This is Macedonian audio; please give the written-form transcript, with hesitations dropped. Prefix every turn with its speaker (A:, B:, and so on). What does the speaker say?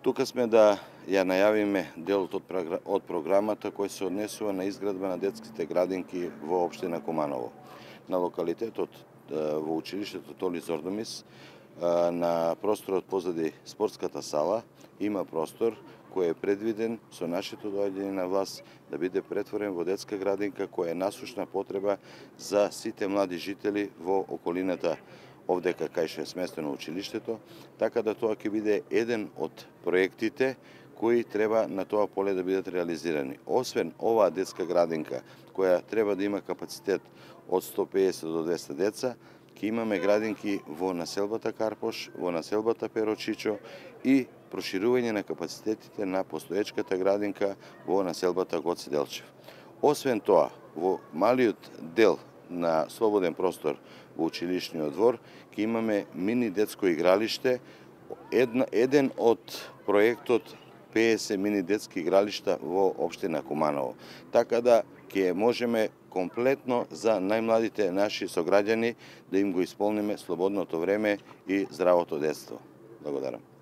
A: Тука сме да ја најавиме делот од програмата кој се однесува на изградба на детските градинки во општина Куманово. На локалитетот во училиштето Толи Зордомис, на просторот позади спортската сала, има простор кој е предвиден со нашето доаѓање на власт да биде претворен во детска градинка која е насушна потреба за сите млади жители во околината овдека кај што е сместено училиштето, така да тоа ќе биде еден од проектите кои треба на тоа поле да бидат реализирани. Освен оваа детска градинка, која треба да има капацитет од 150 до 200 деца, ќе имаме градинки во населбата Карпош, во населбата Перочичо и проширување на капацитетите на постоечката градинка во населбата Гоце Делчев. Освен тоа, во малиот дел на слободен простор во училишниот двор ќе имаме мини детско игралиште, еден од проектот 50 мини детски игралишта во општина Куманово. Така да ќе можеме комплетно за најмладите наши сограѓани да им го исполниме слободното време и здравото детство. Благодарам.